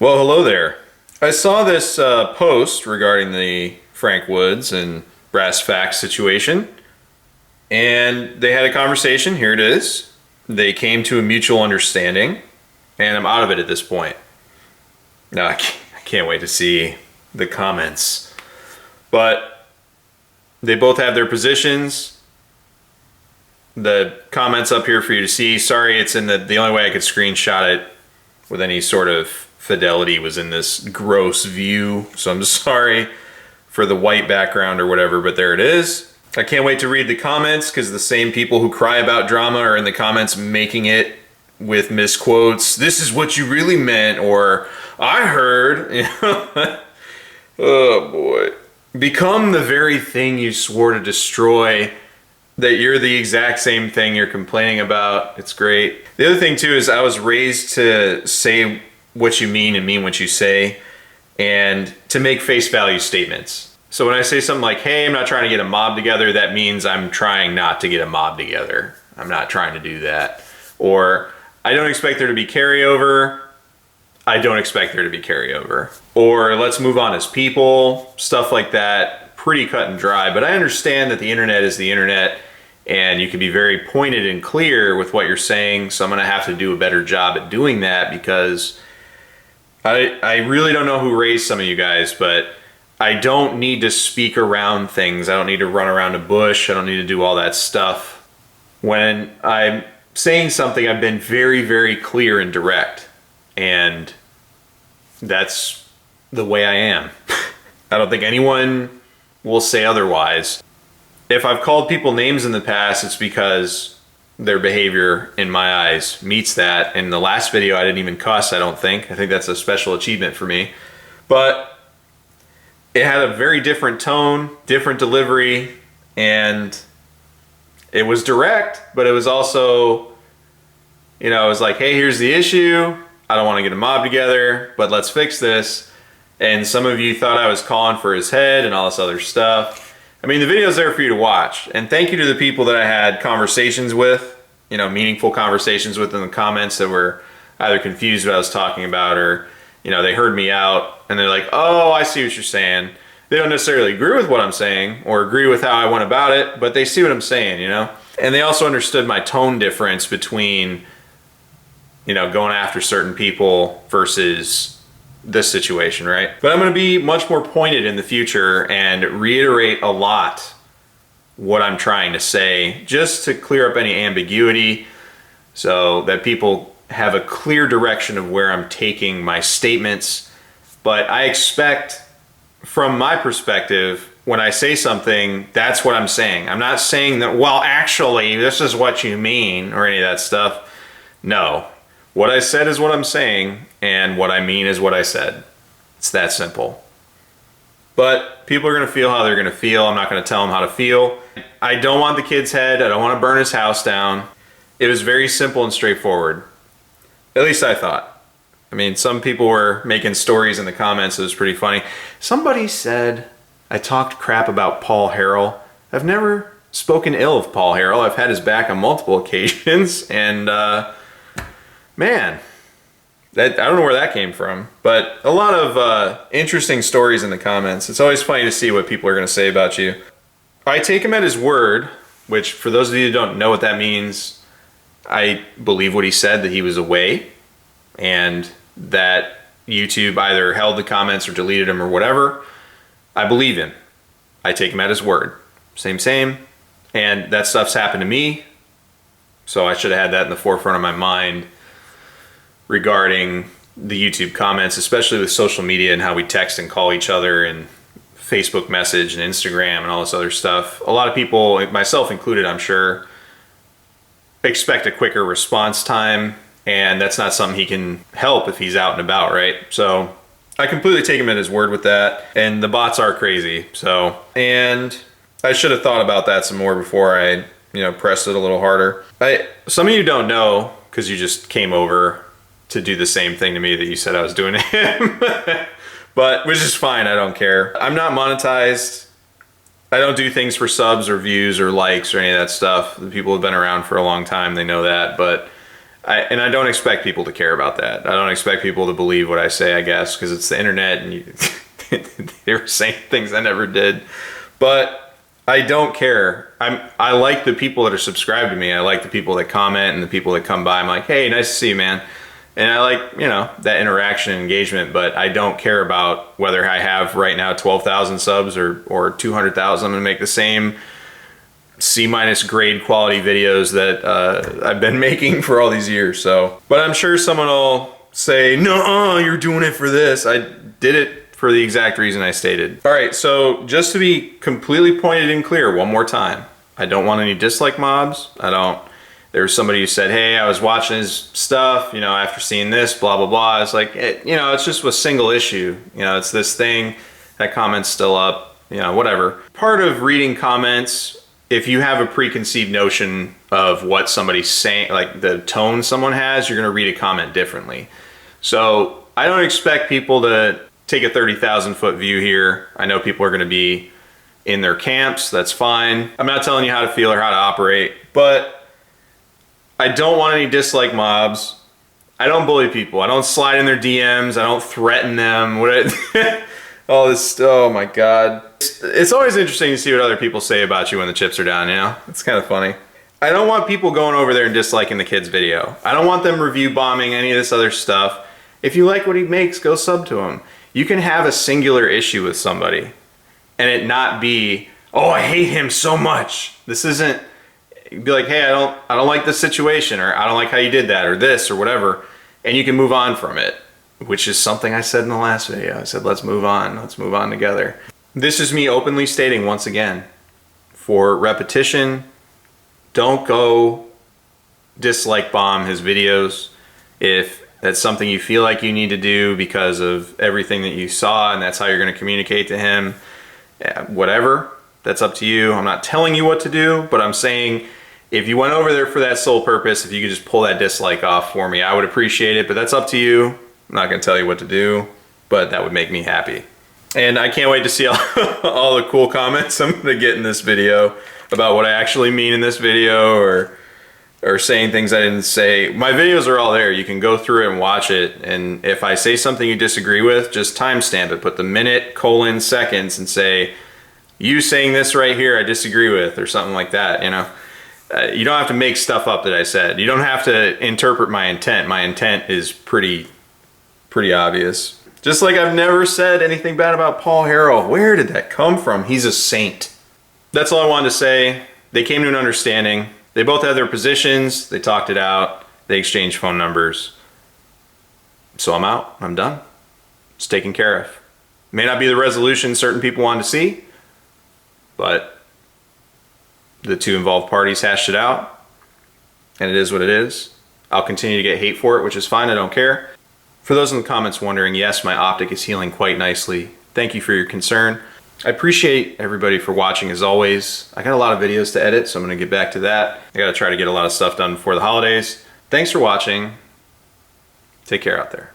Well, hello there. I saw this post regarding the Frank Woods and Brass Facts situation, and they had a conversation. Here it is. They came to a mutual understanding, and I'm out of it at this point. Now, I can't wait to see the comments. But they both have their positions. The comments up here for you to see. Sorry, it's in the only way I could screenshot it with any sort of fidelity was in this gross view. So I'm sorry for the white background or whatever, but there it is. I can't wait to read the comments because the same people who cry about drama are in the comments making it with misquotes. This is what you really meant, or I heard. Oh boy. Become the very thing you swore to destroy. That you're the exact same thing you're complaining about. It's great. The other thing too is I was raised to say what you mean and mean what you say, and to make face value statements. So when I say something like, hey, I'm not trying to get a mob together, that means I'm trying not to get a mob together. I'm not trying to do that. Or I don't expect there to be carryover. I don't expect there to be carryover. Or let's move on as people, stuff like that. Pretty cut and dry, but I understand that the internet is the internet and you can be very pointed and clear with what you're saying, so I'm gonna have to do a better job at doing that because I really don't know who raised some of you guys, but I don't need to speak around things. I don't need to run around a bush. I don't need to do all that stuff. When I'm saying something, I've been very, very clear and direct, and that's the way I am. I don't think anyone will say otherwise. If I've called people names in the past, it's because their behavior in my eyes meets that. In the last video, I didn't even cuss, I don't think. I think that's a special achievement for me. But it had a very different tone, different delivery, and it was direct, but it was also, it was like, hey, here's the issue. I don't want to get a mob together, but let's fix this. And some of you thought I was calling for his head and all this other stuff. I mean, the video's there for you to watch. And thank you to the people that I had conversations with, meaningful conversations with in the comments that were either confused what I was talking about or, they heard me out and they're like, oh, I see what you're saying. They don't necessarily agree with what I'm saying or agree with how I went about it, but they see what I'm saying, And they also understood my tone difference between, going after certain people versus this situation, right? But I'm going to be much more pointed in the future and reiterate a lot what I'm trying to say just to clear up any ambiguity so that people have a clear direction of where I'm taking my statements. But I expect, from my perspective, when I say something, that's what I'm saying. I'm not saying that, well, actually, this is what you mean or any of that stuff. No. What I said is what I'm saying, and what I mean is what I said. It's that simple. But people are going to feel how they're going to feel. I'm not going to tell them how to feel. I don't want the kid's head. I don't want to burn his house down. It was very simple and straightforward. At least I thought. I mean, some people were making stories in the comments. It was pretty funny. Somebody said I talked crap about Paul Harrell. I've never spoken ill of Paul Harrell. I've had his back on multiple occasions, and man, I don't know where that came from, but a lot of interesting stories in the comments. It's always funny to see what people are going to say about you. I take him at his word, which for those of you who don't know what that means, I believe what he said, that he was away and that YouTube either held the comments or deleted them or whatever. I believe him. I take him at his word. Same. And that stuff's happened to me, so I should have had that in the forefront of my mind regarding the YouTube comments, especially with social media and how we text and call each other and Facebook message and Instagram and all this other stuff. A lot of people, myself included, I'm sure, expect a quicker response time, and that's not something he can help if he's out and about, right? So I completely take him at his word with that, and the bots are crazy. And I should have thought about that some more before I, pressed it a little harder. Some of you don't know because you just came over to do the same thing to me that you said I was doing to him. But which is fine, I don't care. I'm not monetized. I don't do things for subs or views or likes or any of that stuff. The people who have been around for a long time, they know that. But And I don't expect people to care about that. I don't expect people to believe what I say, I guess, because it's the internet and they were saying things I never did. But I don't care. I like the people that are subscribed to me. I like the people that comment and the people that come by. I'm like, hey, nice to see you, man. And I like, that interaction and engagement, but I don't care about whether I have right now 12,000 subs or 200,000. I'm going to make the same C- grade quality videos that I've been making for all these years. So, but I'm sure someone will say, no, you're doing it for this. I did it for the exact reason I stated. All right, so just to be completely pointed and clear one more time, I don't want any dislike mobs. There was somebody who said, hey, I was watching his stuff, after seeing this, blah, blah, blah. It's like, it's just a single issue. It's this thing, that comment's still up, whatever. Part of reading comments, if you have a preconceived notion of what somebody's saying, like the tone someone has, you're gonna read a comment differently. So I don't expect people to take a 30,000 foot view here. I know people are gonna be in their camps, that's fine. I'm not telling you how to feel or how to operate, but I don't want any dislike mobs. I don't bully people. I don't slide in their DMs. I don't threaten them. Oh my God. It's always interesting to see what other people say about you when the chips are down, It's kind of funny. I don't want people going over there and disliking the kid's video. I don't want them review bombing any of this other stuff. If you like what he makes, go sub to him. You can have a singular issue with somebody and it not be, oh, I hate him so much. This isn't, be like, hey, I don't like this situation, or I don't like how you did that, or this, or whatever, and you can move on from it, which is something I said in the last video. I said, let's move on together. This is me openly stating once again, for repetition, don't go dislike bomb his videos. If that's something you feel like you need to do because of everything that you saw and that's how you're going to communicate to him, whatever, that's up to you. I'm not telling you what to do, but I'm saying if you went over there for that sole purpose, if you could just pull that dislike off for me, I would appreciate it, but that's up to you. I'm not going to tell you what to do, but that would make me happy. And I can't wait to see all the cool comments I'm going to get in this video about what I actually mean in this video, or saying things I didn't say. My videos are all there. You can go through it and watch it. And if I say something you disagree with, just timestamp it. Put the minute, seconds, and say, you saying this right here I disagree with, or something like that, You don't have to make stuff up that I said. You don't have to interpret my intent. My intent is pretty obvious. Just like I've never said anything bad about Paul Harrell. Where did that come from? He's a saint. That's all I wanted to say. They came to an understanding. They both had their positions. They talked it out. They exchanged phone numbers. So I'm out. I'm done. It's taken care of. May not be the resolution certain people wanted to see, but the two involved parties hashed it out, and it is what it is. I'll continue to get hate for it, which is fine. I don't care. For those in the comments wondering, yes, my optic is healing quite nicely. Thank you for your concern. I appreciate everybody for watching as always. I got a lot of videos to edit, so I'm going to get back to that. I got to try to get a lot of stuff done before the holidays. Thanks for watching. Take care out there.